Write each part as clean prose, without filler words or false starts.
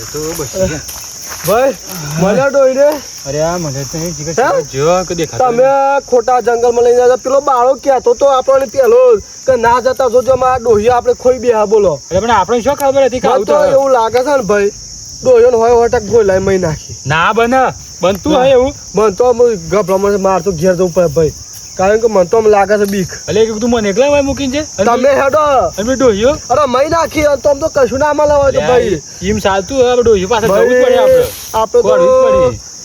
તો બસ ભાઈ મને ડોઈને અરે આ મને તો નહીં જીગર જો કે દેખાતો તમે ખોટા જંગલમાં લઈને જતા પેલો બાળો કહેતો તો આપણને પેલો કે ના જતા જોજો માં ડોહી આપણે ખોઈ બે બોલો અરે પણ આપણે શું ખબર હતી કે તો એવું લાગે છે ને ભાઈ ડોહીઓ હોય વટક ગોલાઈ મહી નાખી ના બનતું હોય એવું મન તો ગભરામણ મારતો ઘેર જવું પડે ભાઈ કારણ કે મન તો લાગે છે બીક એટલે તું મને એકલા ભાઈ મૂકીને છે તમે હેડો અમે ડોહીઓ અરે મહી નાખી તો આમ તો કશું ના મળે હોય તો ભાઈ એમ ચાલતું હવે ડોહીઓ પાસે જવું પડે આપણે તો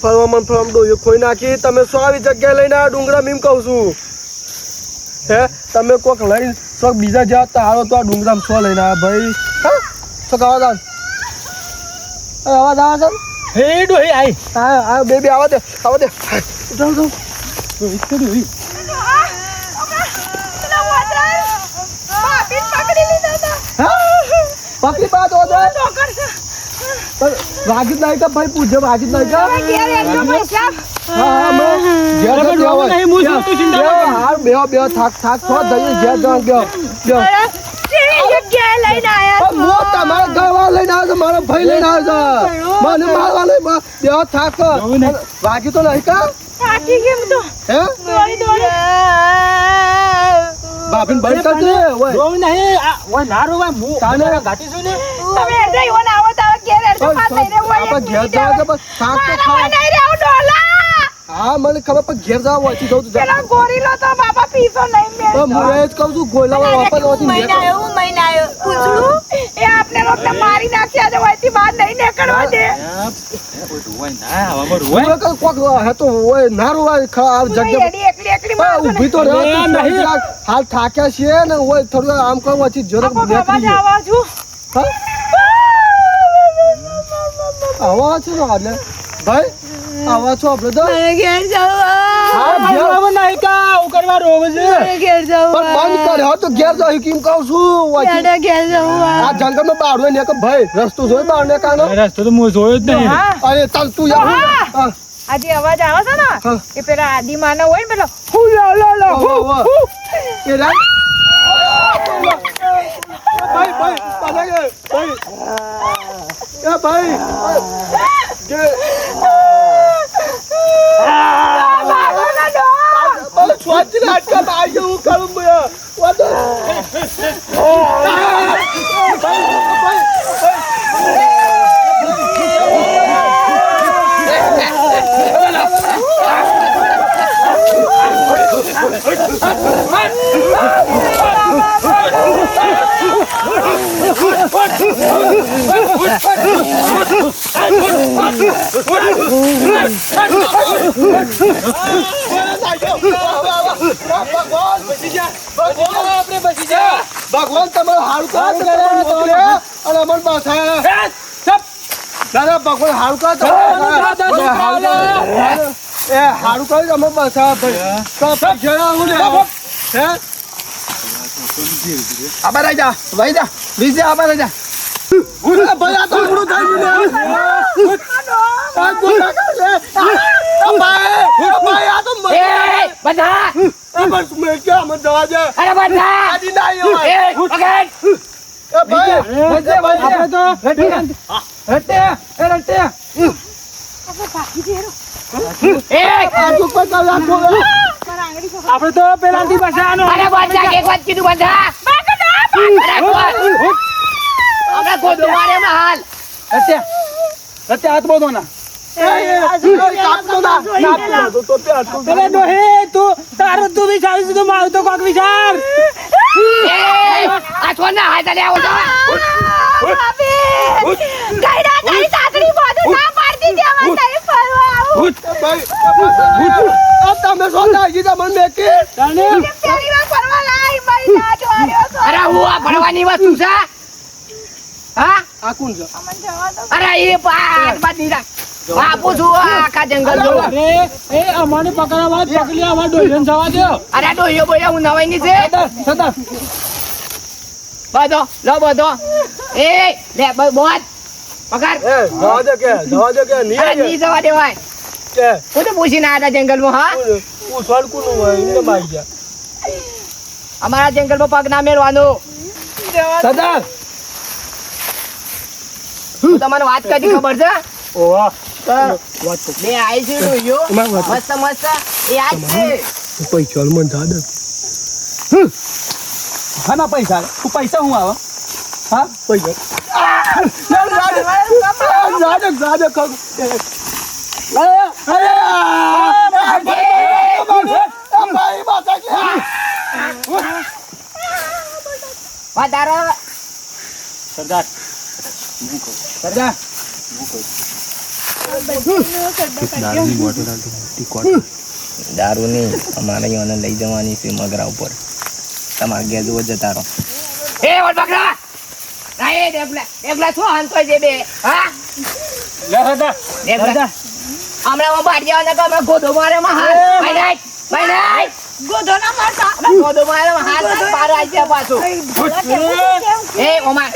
ફરવામાં ડોહીઓ ખોઈ નાખી તમે શું આવી જગ્યાએ લઈને આ ડુંગરા એમ કહું છું હે તમે કોક લઈને શોખ બીજા જાવ તો હારો તો આ ડુંગરામાં શું લઈને આવ્યા ભાઈ હા શું અવાજ આવે હે ડોહી આઈ હા બેબી આવા દે જાઉં ડોહી પકડી બાદ વાગી નહીં કે ભાઈ પૂછે વાગી નહીં કે બે થાક છો જઈએ ઘેર ગયો તમારા ઘરવા લઈને આવ્યો મારો ભાઈ લઈને આવ્યો મને મારવા લઈ બે થાક વાગી તો નહીં કા હે બાપીન બંધ કરજે ઓય નહીં ઓય ના રો ભાઈ હું તાને ગાટી છું ને તમે એડે ઓન આવો તો ઘેર એડે પાસ લઈને ઓય આપણે ઘેર જાવ તો બસ થાક તો ખા નહીં રેવ ડોલા હા મને ખબર પણ ઘેર જાવ વાંચી જઉં તું પેલા ગોરીલો તો બાપા પીસો નહીં મે તો હું એ જ કહું છું ગોલાવા વાપર વાંચી મહિના આવ્યો પૂછડું એ આપને લોકોને મારી નાખ્યા છે ઓયથી બહાર નહીં નીકળવા દે ઉભી તો હાલ થાક્યા છીએ ને થોડું આમ કહું પછી જરાક આવા છે ને એટલે ભાઈ આવા છો આપડે તો ઘેર જાવ નહીં કા કરવા રોવે છે ઘેર જાવ બંધ કર્યો તો ઘેર જાવ કેમ કહું છું ઘેર જાવ આ જંગલ માં બાળવે ને કે ભાઈ રસ્તો જોઈ બાળ ને કાનો રસ્તો તો હું જોયો જ નહીં અરે ચાલ તું યાર આજે અવાજ આવે છે ને એ પેલા આદિ માનવ હોય ને પેલો હું એ રાઈ ભાઈ પાછા ગયે ભાઈ એ ભાઈ સ્વાતી નાટકા બાઈ હું કરું ભયા વાતો ભગવાન તમારું હારું કરે અને અમર બાસા દાદા ભગવાન હારું કરે એ હારું કરે અમર બાસા ભાઈ જણાવું ને હે આબા રાજા ભાઈ જા વિજય આબા રાજા ભાઈ આ તો પૂરું થઈ ગયું ભાઈ આ તો બધા બસ મેં ક્યાં મત જવા દે અરે બધા આજી ના આવ્યો એ પકડ એ ભાઈ આપણે તો રટે આજુ પર કાલ રાખો આપણે તો પેલાથી બસાનો અરે બધા એક વાત કીધું બધા આપણે ગોદો મારે હાલ રટે હાથ બોધો ના પેલા ડોહે તું તારું તું વિચાર તું મારું તો કોક વિચાર આ છોડ ના હાથ લે આવો તો ગઈડા તારી સાસરી બધું ના પાડતી દેવા તઈ ફરવા આવું તમે સોના આવી તા મને કે તને તેરી માં ફરવા લાઈ ભાઈ ના જોર્યો અરે હું આ ભણવાની વસ્તુ છે હા આ કોણ છે અમન જવા દો અરે એ બાદ દીધા બાપુ છું આખા જંગલ જો અરે એ અમાને પકડવા પકડી અમાર ડોયન જવા દો અરે ડોયો બોલ્યા હું નવાઈ ની છે સદા બધો લો બધો એ લે બોત પકડ એ જવા દે કે ની અરે ની જવા દેવાય કે હું તો પૂછીને આવ્યા હતા જંગલમાં હા પૂછવાડ કોનું હોય એમને મારી ગયા અમારા જંગલમાં પગ ના મેળવાનો સદા હું તમને વાત કરી ખબર છે ઓવા બે આઈ છે ડોયો મસ્ત મસ્ત એ આજ છે પૈસા મને જાદે હા ના પૈસા તું પૈસા હું આવે હા પૈસા જાદે વધારો સરદાર સરદાર દારૂ નહીં અમારે અહીંયાને લઈ જવાની છે મગરા ઉપર તમારે ઘેર જુઓ જતા રહો એ વટ બકરા ના એ દેખલા શું હાંતો છે બે હા લે સરદાર દેખલા હમણાં હું બાર જવાના કે હમણાં ગોદો મારે માં હાથ ભાઈ ગોધો ના મારતા ગોદો મારે માં હાથ બાર આવી ગયા પાછું એ ઓમા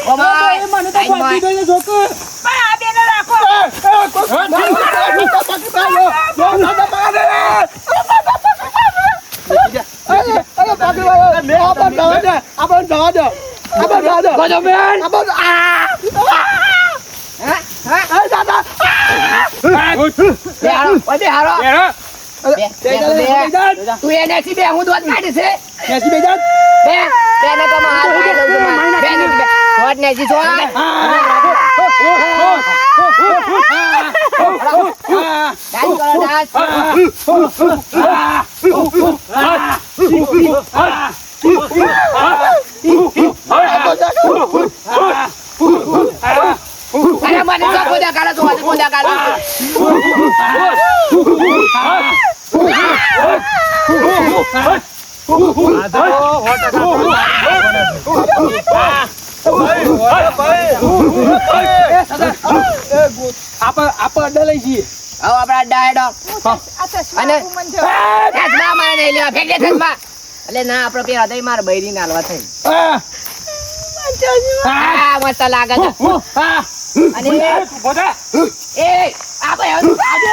મને તો ગોતી ગયો જોકો પણ આ બેને રાખો તું એને બે હું દોત કાઢી છે કેસી બેજાત બેને તો માં હાથ પાડી દઉં છું બેને દોત નેજી છો અરે મને તો ખોદા કાઢો તો ખોદા કાઢો આપણે અડ્ડા લઈ છીએ હવે આપડા ડાયડો અને ચશ્મા મારે નહીં લેવા ફેંક દે ચશ્મા એટલે ના આપડે પેલા તો મારે બૈરી નાલવા થઈ મસ્ત લાગે છે અને એ આ ભાઈ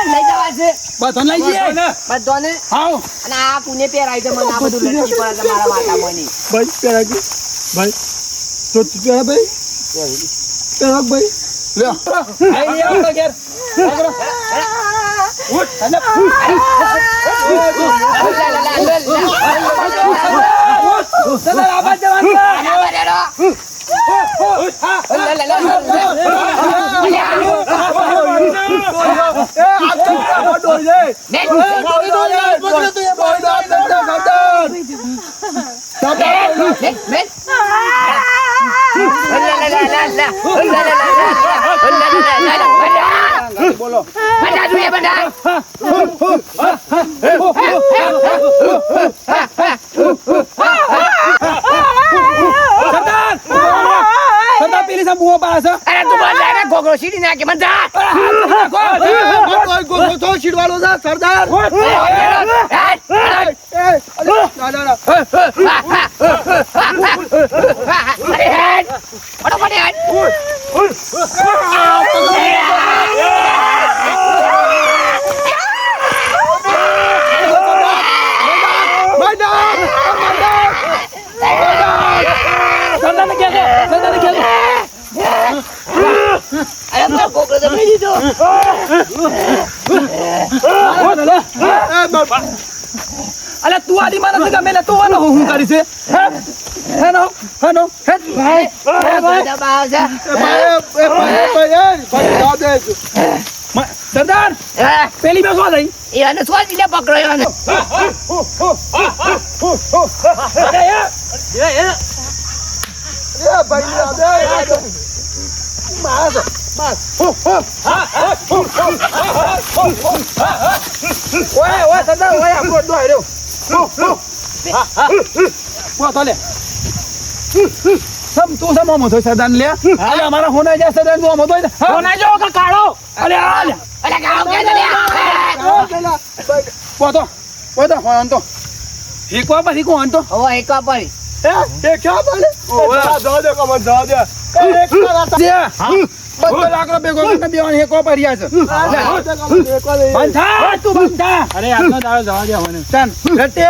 લઈ જવા છે બધો લઈ જઈએ બધાને હાઉ અને આ પુણે પહેરાય છે મને આ બધું લટકી પડે છે મારા માથામાં ની ભાઈ પેલા કે ભાઈ તો પેલા ભાઈ પેલા ભાઈ લઈ લે આપણે ઘેર સરદાર આબાદ જવાનું બોલો બધા જોઈએ બધા સરદાર સરદાર પેલી સા બુઓ પાડે છે અરે તું બંધ રે ગોગરો સીડી નાખી બંધ છીડવાનો છે સરદાર સરદારને કહે છે સરદારને કહે છે અરે મારો ગોગરો તો લઈ દીધો અલે તું આદી માનસ ગમે લે તું આનો હું કરી છે હેનો હે દબાવ છે સરદાર પેલી બે શું થઈ એને સ્વાજી ને પકડ્યો એને ઓય સરદાર ઓય આપણો દોય રહ્યો તો લે સમ તું સમ મોતો સરદાર લે અલે અમારા હોના જા સરદાર તું મોતો હોના જો કે કાળો અલે અલે અરે ગાવ કે દે પોતો હોન તો હીકવા પછી કોણ તો ઓ એકા પડી બધો લાકડો ભેગો કરીને બેવાને હેકો પડ્યા છે બંધા તું બંધા અરે આજનો દાડો જવા દે મને ચાલ ગટે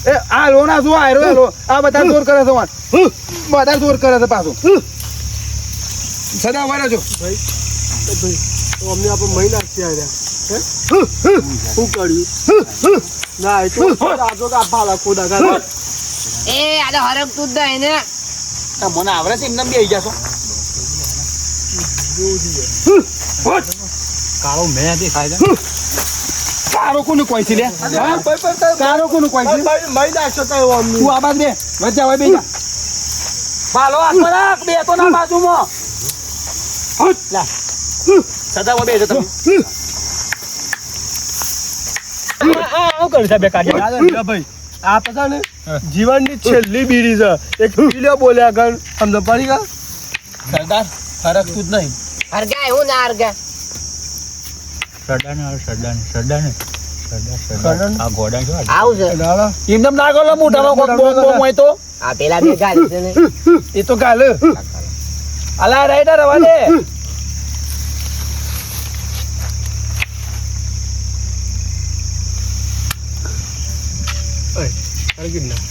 એ આ લોના શું આ રો આ બધા જોર કરે છે બધા જોર કરે છે પાછું સદા વાળા જો ભાઈ ભાઈ તો અમને આપણે મહી નાખી આવ્યા હે શું કર્યું ના એ તો આજો કા ભાલા ખોદા ગાલે એ આ તો હરક તું જ દે ને મને આવડે છે એમને બે આવી જશો કાળો મેં દેખાય છે કાળો કોનું કોઈ છે લે કાળો કોનું કોઈ છે મહી નાખશો તો અમને તું આ બાદ બે વચ્ચે હવે બે જા ભાલો હાથમાં રાખ બે તો ના બાજુમાં લા સદા બે છે તમે આ કરી છે બે કાઢ્યા ભાઈ આ પતા ને જીવનની છેલ્લી બીડી છે એક પીલો બોલ્યા ગણ સમજ પડી ગયા સરદાર ફરક તું જ નહીં હરગાય હું ના હરગા આ ઘોડા છો આવું છે એમને ના ગયો મોટાનો કોક બોમ બોમ હોય તો આ પેલા બે ગાડી છે ને એ તો ગાલ અલા રાઈડર રવા દે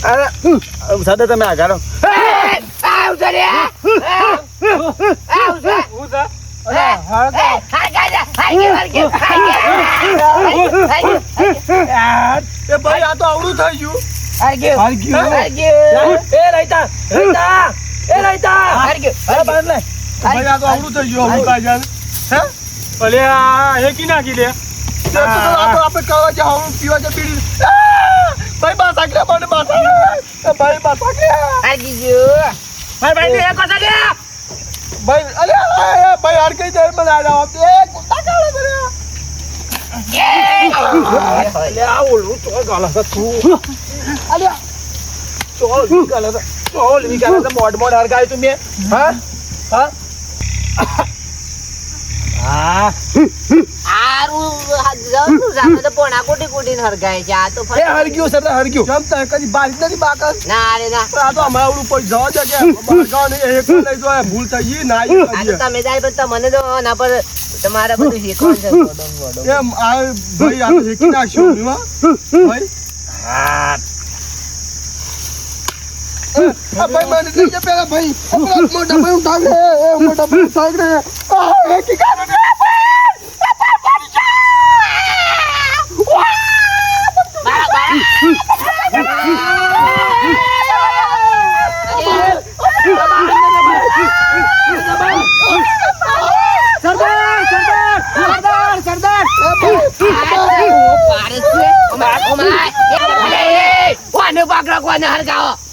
અરે સાદા તમે આ ગાડો આવું છે રે આવું છે હું જા એ ભાઈ આ તો આવડું થઈ ગયું એ રાઈતા અરે બાંધ લે ભાઈ આ તો આવડું થઈ ગયું આવડું કાજલ હે ભલે આ હેકી નાખી દે આપણે કરવા છે આવડું પીવા છે બીડી ભાઈ બસ આગળ મને બસ ભાઈ બસ ભાઈ અરે ભાઈ હર કઈ દેર માં આ જાવ એ કુત્તા કાળે કરે અલે આ ઓલું તો ગાલા છે તું અલે ચોલ ગાલા છે મોડ હરગાય તું મે હા એ હરગ્યું સર હરગ્યું જમતા કદી બારી નથી બાકસ ના રે ના આ તો અમારા ઓલું કોઈ જવા દે કે બારગાવ ને એક લઈ જો ભૂલ થઈ ગઈ ના આ તો તમે જાય પણ મને તો ના પર તમારે બધું શીખવાનું છે એમ આ ભાઈ આ તો હેકી નાખ્યો નીવા ભાઈ ભાઈ મને લઈ જા પેલા ભાઈ મોટા ભાઈ ઉઠાવ રે મોટા ભાઈ ઉઠાવ રે હેકી કાઢો રે કોને હરગાવો